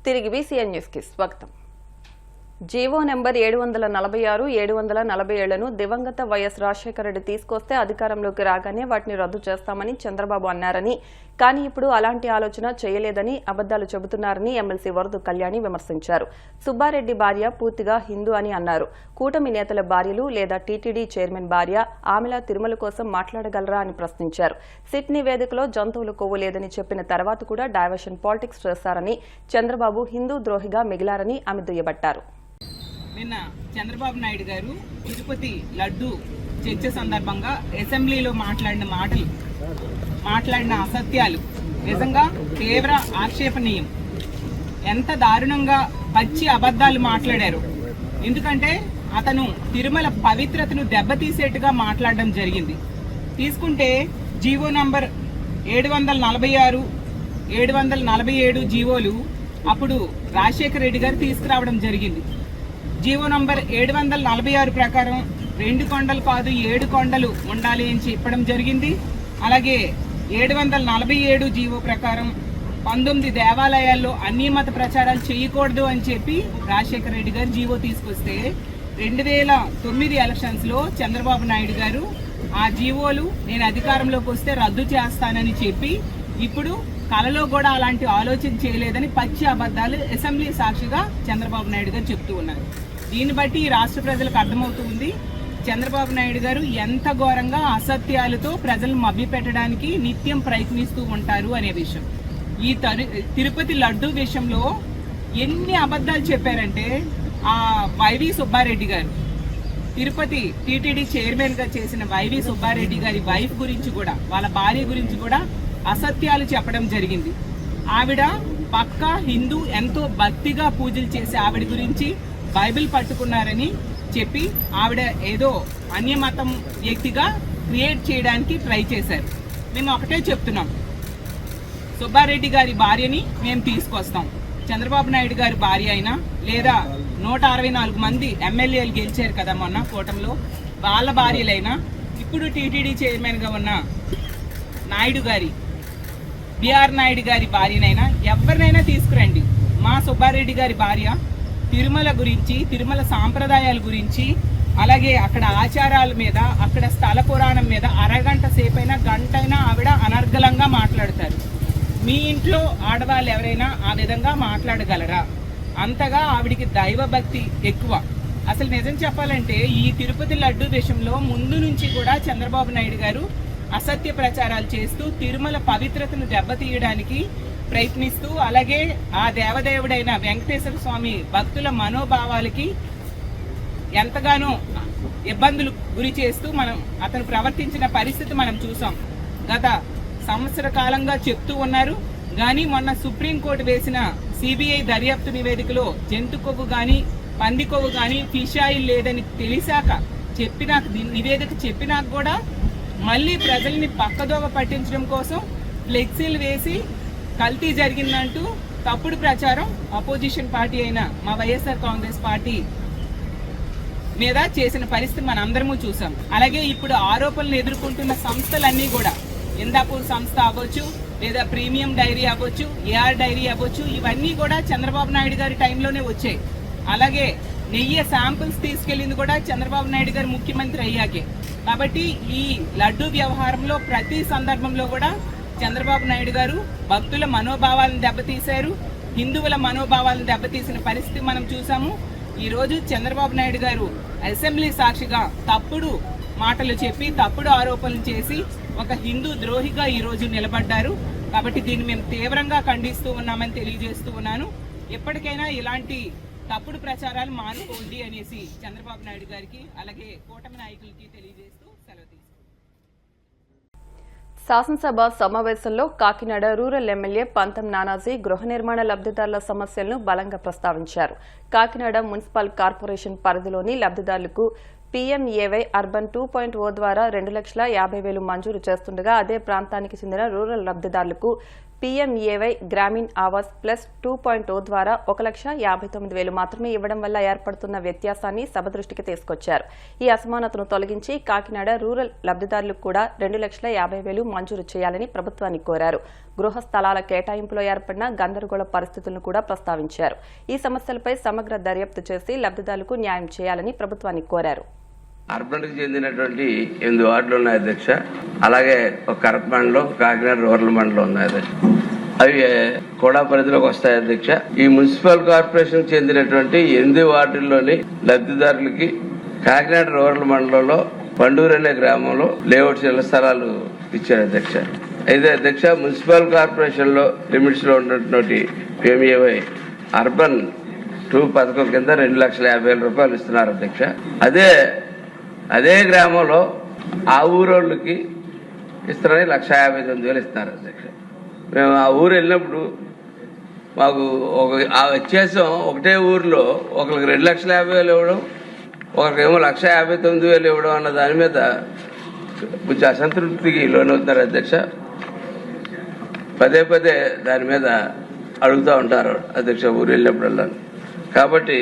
తిరిగి బీసీఎన్ న్యూస్కి స్వాగతం. జీవో నెంబర్ 746, 747లను దివంగత వైఎస్ రాజశేఖర రెడ్డి తీసుకొస్తే అధికారంలోకి రాగానే వాటిని రద్దు చేస్తామని చంద్రబాబు అన్నారని, కానీ ఇప్పుడు అలాంటి ఆలోచన చేయలేదని అబద్దాలు చెబుతున్నారని ఎమ్మెల్సీ వరదు కళ్యాణి విమర్శించారు. సుబ్బారెడ్డి భార్య పూర్తిగా హిందూ అని అన్నారు. కూటమి నేతల భార్యలు లేదా టీటీడీ చైర్మన్ భార్య ఆమెలా తిరుమల కోసం మాట్లాడగలరా అని ప్రశ్నించారు. సిట్ నివేదికలో జంతువులు కొవ్వు లేదని చెప్పిన తర్వాత కూడా డైవర్షన్ పాలిటిక్స్ చేస్తారని, చంద్రబాబు హిందూ ద్రోహిగా మిగిలారని ఆమె దుయ్యబట్టారు. నిన్న చంద్రబాబు నాయుడు గారు తిరుపతి లడ్డు చర్చ సందర్భంగా అసెంబ్లీలో మాట్లాడిన అసత్యాలు నిజంగా తీవ్ర ఆక్షేపణీయం. ఎంత దారుణంగా పచ్చి అబద్ధాలు మాట్లాడారు. ఎందుకంటే అతను తిరుమల పవిత్రతను దెబ్బతీసేట్టుగా మాట్లాడడం జరిగింది. తీసుకుంటే జీవో నంబర్ 746, 747 జీవోలు అప్పుడు రాజశేఖర రెడ్డి గారు తీసుకురావడం జరిగింది. జీవో నంబర్ 746 ప్రకారం 2 కొండలు కాదు 7 కొండలు ఉండాలి అని చెప్పడం జరిగింది. అలాగే 747 జీవో ప్రకారం 19 దేవాలయాల్లో అన్ని మత ప్రచారాలు చేయకూడదు అని చెప్పి రాజశేఖర రెడ్డి గారు జీవో తీసుకొస్తే 2009 ఎలక్షన్స్ లో చంద్రబాబు నాయుడు గారు ఆ జీవోలు నేను అధికారంలోకి వస్తే రద్దు చేస్తానని చెప్పి ఇప్పుడు కలలో కూడా అలాంటి ఆలోచన చేయలేదని పచ్చి అబద్ధాలు అసెంబ్లీ సాక్షిగా చంద్రబాబు నాయుడు గారు చెప్తూ ఉన్నారు. దీన్ని బట్టి రాష్ట్ర ప్రజలకు అర్థమవుతుంది చంద్రబాబు నాయుడు గారు ఎంత ఘోరంగా అసత్యాలతో ప్రజలను మభ్యపెట్టడానికి నిత్యం ప్రయత్నిస్తూ ఉంటారు అనే విషయం. ఈ తిరుపతి లడ్డు విషయంలో ఎన్ని అబద్ధాలు చెప్పారంటే ఆ వైవి సుబ్బారెడ్డి గారు తిరుపతి టీటీడీ చైర్మన్ గా చేసిన వైవి సుబ్బారెడ్డి గారి వైఫ్ గురించి కూడా వాళ్ళ భార్య గురించి కూడా అసత్యాలు చెప్పడం జరిగింది. ఆవిడ పక్కా హిందూ, ఎంతో భక్తిగా పూజలు చేసి ఆవిడ గురించి బైబిల్ పట్టుకున్నారని చెప్పి ఆవిడ ఏదో అన్యమతం వ్యక్తిగా క్రియేట్ చేయడానికి ట్రై చేశారు. మేము ఒకటే చెప్తున్నాం, సుబ్బారెడ్డి గారి భార్యని మేము తీసుకొస్తాం. చంద్రబాబు నాయుడు గారి భార్య అయినా లేదా 164 మంది ఎమ్మెల్యేలు గెలిచారు కదా మొన్న కూటమిలో, వాళ్ళ భార్యలైనా ఇప్పుడు టీటీడీ చైర్మన్ గా ఉన్న నాయుడు గారి బిఆర్ నాయుడు గారి భార్యనైనా ఎవరినైనా తీసుకురండి. మా సుబ్బారెడ్డి గారి భార్య తిరుమల గురించి, తిరుమల సాంప్రదాయాల గురించి, అలాగే అక్కడ ఆచారాల మీద, అక్కడ స్థల పురాణం మీద అరగంట సేపైనా గంటైనా ఆవిడ అనర్గళంగా మాట్లాడతారు. మీ ఇంట్లో ఆడవాళ్ళు ఎవరైనా ఆ విధంగా మాట్లాడగలరా? అంతగా ఆవిడికి దైవభక్తి ఎక్కువ. అసలు నిజం చెప్పాలంటే ఈ తిరుపతి లడ్డు విషయంలో ముందు నుంచి కూడా చంద్రబాబు నాయుడు గారు అసత్య ప్రచారాలు చేస్తూ తిరుమల పవిత్రతను దెబ్బతీయడానికి ప్రయత్నిస్తూ, అలాగే ఆ దేవదేవుడైన వెంకటేశ్వర స్వామి భక్తుల మనోభావాలకి ఎంతగానో ఇబ్బందులు గురి చేస్తూ అతను ప్రవర్తించిన పరిస్థితి మనం చూసాం. గత సంవత్సర కాలంగా చెప్తూ ఉన్నారు. కానీ మొన్న సుప్రీంకోర్టు వేసిన సిబిఐ దర్యాప్తు నివేదికలో జంతు కొవ్వు కానీ పంది కొవ్వు కానీ ఫిష్ ఆయిల్ లేదని తెలిసాక నివేదిక చెప్పినాక కూడా మళ్ళీ ప్రజల్ని పక్కదోవ పట్టించడం కోసం ఫ్లెక్సీలు వేసి కల్తీ జరిగిందంటూ తప్పుడు ప్రచారం అపోజిషన్ పార్టీ అయిన మా వైఎస్ఆర్ కాంగ్రెస్ పార్టీ మీద చేసిన పరిస్థితి మనందరము చూసాం. అలాగే ఇప్పుడు ఆరోపణలు ఎదుర్కొంటున్న సంస్థలన్నీ కూడా ఇందాపూర్ సంస్థ అవ్వచ్చు, లేదా ప్రీమియం డైరీ అవ్వచ్చు, ఏఆర్ డైరీ అవ్వచ్చు, ఇవన్నీ కూడా చంద్రబాబు నాయుడు గారి టైంలోనే వచ్చాయి. అలాగే నెయ్యి శాంపుల్స్ తీసుకెళ్లింది కూడా చంద్రబాబు నాయుడు గారు ముఖ్యమంత్రి అయ్యాకే. కాబట్టి ఈ లడ్డు వ్యవహారంలో ప్రతి సందర్భంలో కూడా చంద్రబాబు నాయుడు గారు భక్తుల మనోభావాలను దెబ్బతీశారు, హిందువుల మనోభావాలను దెబ్బతీసిన పరిస్థితి మనం చూసాము. ఈరోజు చంద్రబాబు నాయుడు గారు అసెంబ్లీ సాక్షిగా తప్పుడు మాటలు చెప్పి తప్పుడు ఆరోపణలు చేసి ఒక హిందూ ద్రోహిగా ఈరోజు నిలబడ్డారు. కాబట్టి దీన్ని మేము తీవ్రంగా ఖండిస్తూ ఉన్నామని తెలియజేస్తూ ఉన్నాను. ఎప్పటికైనా ఇలాంటి తప్పుడు ప్రచారాలు మానుకోండి అనేసి చంద్రబాబు నాయుడు గారికి అలాగే కూటమి నాయకులకి తెలియజేస్తూ సెలవు తీసుకుంటాం. శాసనసభ సమావేశంలో కాకినాడ రూరల్ ఎమ్మెల్యే పంతం నానాజీ గృహ నిర్మాణ లబ్ధిదారుల సమస్యలను బలంగా ప్రస్తావించారు. కాకినాడ మున్సిపల్ కార్పొరేషన్ పరిధిలోని లబ్ధిదారులకు పీఎంఏవై అర్బన్ 2.0 ద్వారా 2,50,000 మంజూరు చేస్తుండగా అదే ప్రాంతానికి చెందిన రూరల్ లబ్ధిదారులకు పీఎంఏవై గ్రామీణ్ ఆవాస్ ప్లస్ 2.0 ద్వారా 1,59,000 మాత్రమే ఇవ్వడం వల్ల ఏర్పడుతున్న వ్యత్యాసాన్ని సభ దృష్టికి తీసుకొచ్చారు. ఈ అసమానతను తొలగించి కాకినాడ రూరల్ లబ్ధిదారులకు కూడా 2,50,000 మంజూరు చేయాలని ప్రభుత్వాన్ని కోరారు. గృహ స్థలాల కేటాయింపులో ఏర్పడిన గందరగోళ పరిస్థితులను కూడా ప్రస్తావించారు. ఈ సమస్యలపై సమగ్ర దర్యాప్తు చేసి లబ్ధిదారులకు న్యాయం చేయాలని ప్రభుత్వాన్ని కోరారు. అర్బన్కి చెందినటువంటి 8 వార్డులు ఉన్నాయి అధ్యక్ష. అలాగే ఒక కరప మండలం, కాకినాడ రూరల్ మండలం ఉన్నాయి అధ్యక్ష. అవి కూడా పరిధిలోకి వస్తాయి అధ్యక్ష. ఈ మున్సిపల్ కార్పొరేషన్ చెందినటువంటి 8 వార్డుల్లోని లబ్ధిదారులకి కాకినాడ రూరల్ మండలంలో పండూరు అనే గ్రామంలో లేఅవుట్స్ ఇళ్ల స్థలాలు ఇచ్చారు అధ్యక్ష. అయితే అధ్యక్ష, మున్సిపల్ కార్పొరేషన్ లో లిమిట్స్ లో ఉన్నటువంటి PMAY అర్బన్ 2 పథకం కింద 2,50,000 రూపాయలు ఇస్తున్నారు అధ్యక్ష. అదే గ్రామంలో ఆ ఊరోళ్ళకి ఇస్తారని 1,59,000 ఇస్తున్నారు అధ్యక్ష. మేము ఆ ఊరు వెళ్ళినప్పుడు మాకు ఆ వ్యత్యాసం ఒకటే ఊర్లో ఒకరికి 2,50,000 ఇవ్వడం, ఒకరికేమో 1,59,000 ఇవ్వడం అన్న దాని మీద కొంచెం అసంతృప్తికి లోనవుతున్నారు అధ్యక్ష. పదే దాని మీద అడుగుతూ ఉంటారు అధ్యక్ష ఊరు వెళ్ళినప్పుడల్లా. కాబట్టి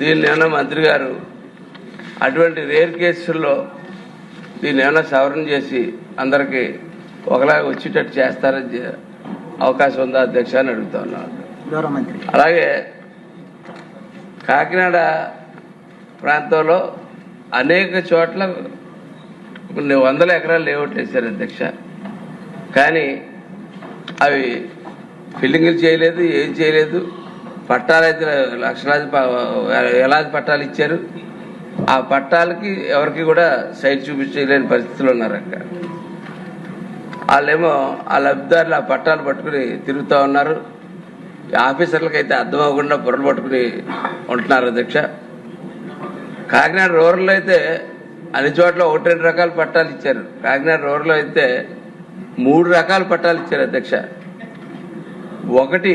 దీన్ని ఏమన్నా మంత్రి గారు అటువంటి రేర్ కేసుల్లో దీన్ని ఏమైనా సవరణ చేసి అందరికీ ఒకలాగా వచ్చేటట్టు చేస్తారని అవకాశం ఉందా అధ్యక్ష అని అడుగుతా ఉన్నాను. అలాగే కాకినాడ ప్రాంతంలో అనేక చోట్ల కొన్ని 100 ఎకరాలు లేఅవుట్లు వేశారు అధ్యక్ష. కానీ అవి ఫిల్లింగ్లు చేయలేదు, ఏం చేయలేదు. పట్టాలైతే వేలాది పట్టాలు ఇచ్చారు. ఆ పట్టాలకి ఎవరికి కూడా సైట్ చూపించలేని పరిస్థితులు ఉన్నారు అక్కడ. వాళ్ళేమో ఆ లబ్ధిదారులు ఆ పట్టాలు పట్టుకుని తిరుగుతూ ఉన్నారు. ఆఫీసర్లకు అయితే అర్థం అవ్వకుండా బుర్రలు పట్టుకుని ఉంటున్నారు అధ్యక్ష. కాకినాడ రూరల్లో అయితే అన్ని చోట్ల 1-2 రకాల పట్టాలు ఇచ్చారు. కాకినాడ రూరల్లో అయితే 3 రకాల పట్టాలు ఇచ్చారు అధ్యక్ష. ఒకటి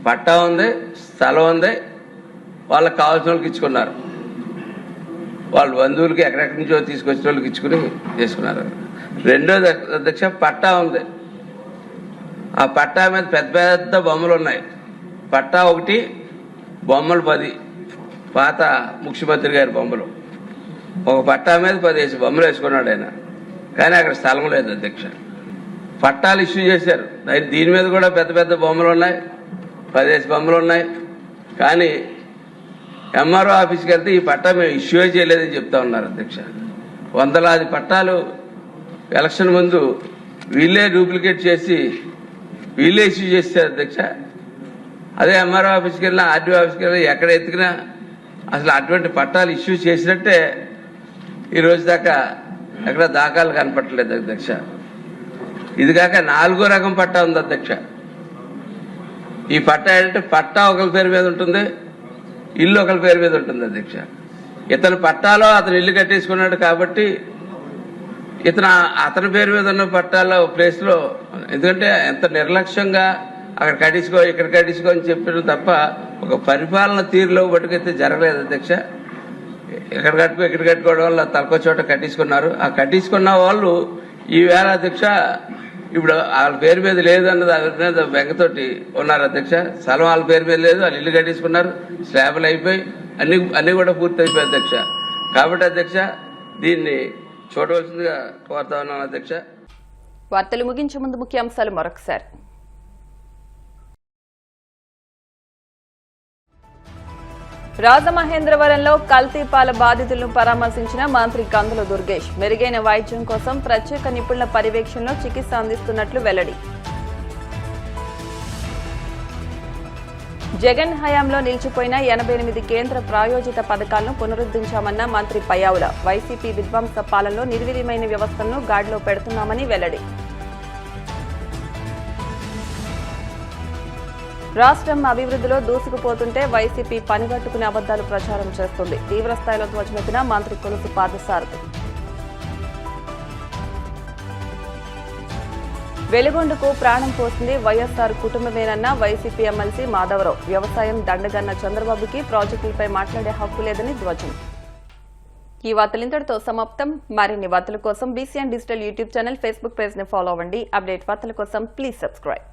పట్టా ఉంది, స్థలం ఉంది, వాళ్ళకి కావాల్సిన వాళ్ళకి ఇచ్చుకున్నారు. వాళ్ళు బంధువులకి ఎక్కడెక్కడి నుంచో తీసుకొచ్చిన వాళ్ళకి ఇచ్చుకుని చేసుకున్నారు. రెండోది అధ్యక్ష, పట్టా ఉంది. ఆ పట్టా మీద పెద్ద బొమ్మలు ఉన్నాయి. పట్టా ఒకటి, బొమ్మలు 10 పాత ముఖ్యమంత్రి గారి బొమ్మలు. ఒక పట్టా మీద 10 బొమ్మలు వేసుకున్నాడు ఆయన. కానీ అక్కడ స్థలం లేదు అధ్యక్ష. పట్టాలు ఇష్యూ చేశారు. దీని మీద కూడా పెద్ద బొమ్మలు ఉన్నాయి, 10 బొమ్మలు ఉన్నాయి. కానీ MRO ఆఫీస్కి వెళ్తే ఈ పట్టా మేము ఇష్యూ చేయలేదని చెప్తా ఉన్నారు అధ్యక్ష. 100 పట్టాలు ఎలక్షన్ ముందు వీళ్ళే డూప్లికేట్ చేసి వీళ్ళే ఇష్యూ చేస్తారు అధ్యక్ష. అదే MRO ఆఫీస్కి వెళ్ళినా, RDO ఆఫీస్కి వెళ్ళినా, ఎక్కడ ఎత్తుకినా అసలు అటువంటి పట్టాలు ఇష్యూ చేసినట్టే ఈ రోజు దాకా ఎక్కడ దాఖలు కనపట్టలేదు అధ్యక్ష. ఇది కాక 4వ రకం పట్టా ఉంది అధ్యక్ష. ఈ పట్టా ఏంటంటే పట్టా ఒకరి పేరు మీద ఉంటుంది, ఇల్లు ఒకరి పేరు మీద ఉంటుంది అధ్యక్ష. ఇతని పట్టాలో అతను ఇల్లు కట్టేసుకున్నాడు కాబట్టి అతని పేరు మీద ఉన్న పట్టాల ప్లేస్ లో, ఎందుకంటే ఎంత నిర్లక్ష్యంగా అక్కడ కట్టించుకో ఇక్కడ కట్టించుకో అని చెప్పడం తప్ప ఒక పరిపాలన తీరులో బట్టుకైతే జరగలేదు అధ్యక్ష. ఇక్కడ కట్టుకోవడం వల్ల తలకో చోట కట్టించుకున్నారు. ఆ కట్టించుకున్న వాళ్ళు ఈవేళ అధ్యక్ష ఇప్పుడు వాళ్ళ పేరు మీద లేదన్న దాని మీద బెంగతోటి ఉన్నారు అధ్యక్ష. స్థలం వాళ్ళ పేరు మీద లేదు, వాళ్ళు ఇల్లు కట్టించుకున్నారు, స్లాబ్లు అయిపోయి అన్ని కూడా పూర్తి అయిపోయి అధ్యక్ష. కాబట్టి అధ్యక్ష దీన్ని చూడవలసిందిగా కోరుతా ఉన్నాను అధ్యక్ష. వార్తలు ముగించే ముందు ముఖ్యాంశాలు మరొకసారి. రాజమహేంద్రవరంలో కల్తీ పాల బాధితులను పరామర్శించిన మంత్రి కందుల దుర్గేష్. మెరుగైన వైద్యం కోసం ప్రత్యేక నిపుణుల పర్యవేక్షణలో చికిత్స అందిస్తున్నట్లు వెల్లడి. జగన్ హయాంలో నిలిచిపోయిన 88 కేంద్ర ప్రాయోజిత పథకాలను పునరుద్ధరించామన్న మంత్రి పయ్యావుల. వైసీపీ విధ్వంస పాలనలో నిర్వీర్యమైన వ్యవస్థలను గాడిలో పెడుతున్నామని వెల్లడి. రాష్ట్రం అభివృద్ధిలో దూసుకుపోతుంటే వైసీపీ పనిగట్టుకునే అబద్దాలు ప్రచారం చేస్తుంది. తీవ్రస్థాయిలో ధ్వజమెత్తిన మంత్రి కొలుసు పాదసారథి. వెలుగొండకు ప్రాణం పోసింది వైఎస్ఆర్ కుటుంబమేనన్న వైసీపీ ఎమ్మెల్సీ మాధవరావు. వ్యవసాయం దండగన్న చంద్రబాబుకి ప్రాజెక్టులపై మాట్లాడే హక్కు లేదని ధ్వజం. ఈ వార్తలు ఇంతటితో సమాప్తం. మరిన్ని వార్తల కోసం BCN digital YouTube channel, Facebook page ని ఫాలో అవ్వండి. అప్డేట్ వార్తల కోసం ప్లీజ్ సబ్స్క్రైబ్.